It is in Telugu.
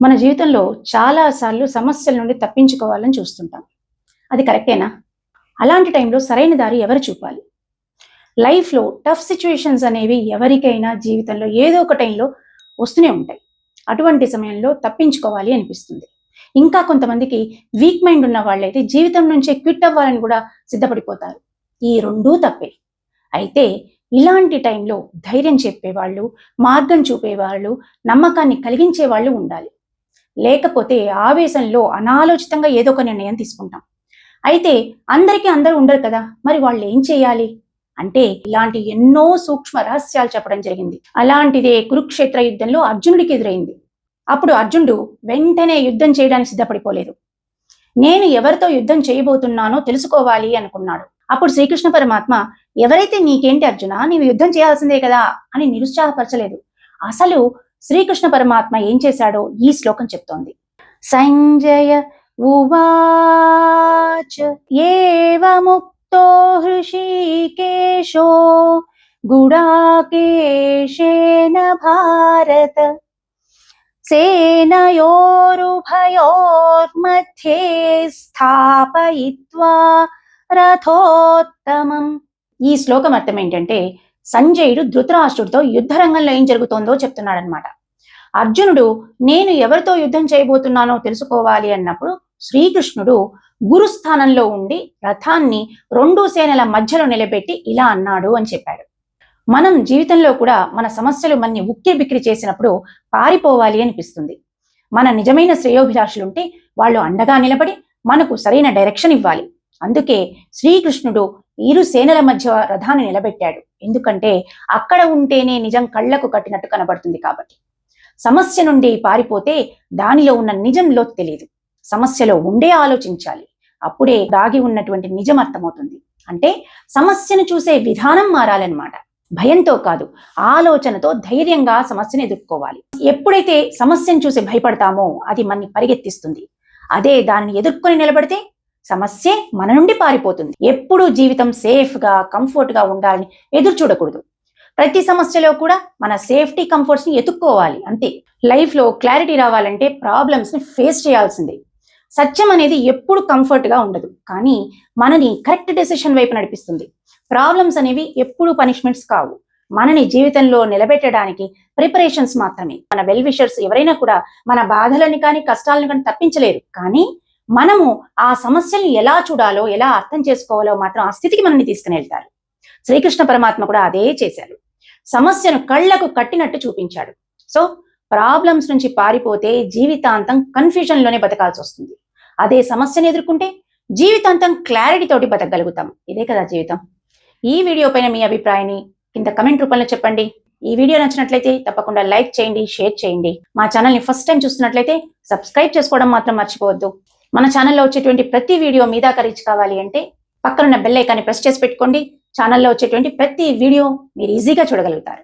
మన జీవితంలో చాలా సార్లు సమస్యల నుండి తప్పించుకోవాలని చూస్తుంటాం. అది కరెక్టేనా? అలాంటి టైంలో సరైన దారి ఎవరు చూపాలి? లైఫ్‌లో టఫ్ సిట్యుయేషన్స్ అనేవి ఎవరికైనా జీవితంలో ఏదో ఒక టైంలో వస్తూనే ఉంటాయి. అటువంటి సమయంలో తప్పించుకోవాలి అనిపిస్తుంది. ఇంకా కొంతమందికి వీక్ మైండ్ ఉన్న వాళ్ళైతే జీవితం నుంచే క్విట్ అవ్వాలని కూడా సిద్ధపడిపోతారు. ఈ రెండూ తప్పే. అయితే ఇలాంటి టైంలో ధైర్యం చెప్పేవాళ్ళు, మార్గం చూపేవాళ్ళు, నమ్మకాన్ని కలిగించే వాళ్ళు ఉండాలి. లేకపోతే ఆవేశంలో అనాలోచితంగా ఏదో ఒక నిర్ణయం తీసుకుంటాం. అయితే అందరికీ అందరూ ఉండరు కదా, మరి వాళ్ళు ఏం చేయాలి అంటే ఇలాంటి ఎన్నో సూక్ష్మ రహస్యాలు చెప్పడం జరిగింది. అలాంటిదే కురుక్షేత్ర యుద్ధంలో అర్జునుడికి ఎదురైంది. అప్పుడు అర్జునుడు వెంటనే యుద్ధం చేయడానికి సిద్ధపడిపోలేదు. నేను ఎవరితో యుద్ధం చేయబోతున్నానో తెలుసుకోవాలి అనుకున్నాడు. అప్పుడు శ్రీకృష్ణ పరమాత్మ ఎవరైతే నీకేంటి అర్జున, నీవు యుద్ధం చేయాల్సిందే కదా అని నిరుత్సాహపరచలేదు. అసలు శ్రీకృష్ణ పరమాత్మ ఏం చేశాడో ఈ శ్లోకం చెప్తోంది. సంజయ ఉవాచ ఏవముక్తో హృషీకేశో గుడాకేశేన భారత సేనయోరుభయోర్మధ్యే స్థాపయిత్వా రథోత్తమం. ఈ శ్లోకం అర్థం ఏంటంటే సంజయుడు ధృతరాష్ట్రుడితో యుద్ధ రంగంలో ఏం జరుగుతోందో చెప్తున్నాడనమాట. అర్జునుడు నేను ఎవరితో యుద్ధం చేయబోతున్నానో తెలుసుకోవాలి అన్నప్పుడు శ్రీకృష్ణుడు గురుస్థానంలో ఉండి రథాన్ని రెండు సేనల మధ్యలో నిలబెట్టి ఇలా అన్నాడు అని చెప్పాడు. మనం జీవితంలో కూడా మన సమస్యలు మనని ఉక్కిరి బిక్కిరి చేసినప్పుడు పారిపోవాలి అనిపిస్తుంది. మన నిజమైన శ్రేయోభిలాషులుంటే వాళ్ళు అండగా నిలబడి మనకు సరైన డైరెక్షన్ ఇవ్వాలి. అందుకే శ్రీకృష్ణుడు ఇరు సేనల మధ్య రథాన్ని నిలబెట్టాడు. ఎందుకంటే అక్కడ ఉంటేనే నిజం కళ్లకు కట్టినట్టు కనబడుతుంది కాబట్టి. సమస్య నుండి పారిపోతే దానిలో ఉన్న నిజం లోతు తెలియదు. సమస్యలో ఉండే ఆలోచించాలి. అప్పుడే దాగి ఉన్నటువంటి నిజం అర్థమవుతుంది. అంటే సమస్యను చూసే విధానం మారాలన్నమాట. భయంతో కాదు, ఆలోచనతో ధైర్యంగా సమస్యను ఎదుర్కోవాలి. ఎప్పుడైతే సమస్యను చూసి భయపడతామో అది మనని పరిగెత్తిస్తుంది. అదే దానిని ఎదుర్కొని నిలబడితే సమస్య మన నుండి పారిపోతుంది. ఎప్పుడూ జీవితం సేఫ్గా కంఫర్ట్గా ఉండాలని ఎదురు చూడకూడదు. ప్రతి సమస్యలో కూడా మన సేఫ్టీ కంఫర్ట్స్ని ఎత్తుక్కోవాలి. అంతే. లైఫ్లో క్లారిటీ రావాలంటే ప్రాబ్లమ్స్ని ఫేస్ చేయాల్సిందే. సత్యం అనేది ఎప్పుడు కంఫర్ట్గా ఉండదు, కానీ మనని కరెక్ట్ డెసిషన్ వైపు నడిపిస్తుంది. ప్రాబ్లమ్స్ అనేవి ఎప్పుడు పనిష్మెంట్స్ కావు, మనని జీవితంలో నిలబెట్టడానికి ప్రిపరేషన్స్ మాత్రమే. మన వెల్ విషర్స్ ఎవరైనా కూడా మన బాధలని కానీ కష్టాలను కానీ తప్పించలేరు, కానీ మనము ఆ సమస్యల్ని ఎలా చూడాలో ఎలా అర్థం చేసుకోవాలో మాత్రం ఆ స్థితికి మనల్ని తీసుకుని వెళ్తారు. శ్రీకృష్ణ పరమాత్మ కూడా అదే చేశారు. సమస్యను కళ్లకు కట్టినట్టు చూపించాడు. సో ప్రాబ్లమ్స్ నుంచి పారిపోతే జీవితాంతం కన్ఫ్యూజన్లోనే బతకాల్సి వస్తుంది. అదే సమస్యను ఎదుర్కొంటే జీవితాంతం క్లారిటీ తోటి బతకగలుగుతాం. ఇదే కదా జీవితం. ఈ వీడియో పైన మీ అభిప్రాయాన్ని కింద కమెంట్ రూపంలో చెప్పండి. ఈ వీడియో నచ్చినట్లయితే తప్పకుండా లైక్ చేయండి, షేర్ చేయండి. మా ఛానల్ని ఫస్ట్ టైం చూస్తున్నట్లయితే సబ్స్క్రైబ్ చేసుకోవడం మాత్రం మర్చిపోవద్దు. మన ఛానల్లో వచ్చేటువంటి ప్రతి వీడియో మీ దాకా రీచ్ కావాలి అంటే పక్కనున్న బెల్ ఐకాన్ని ప్రెస్ చేసి పెట్టుకోండి. ఛానల్లో వచ్చేటువంటి ప్రతి వీడియో మీరు ఈజీగా చూడగలుగుతారు.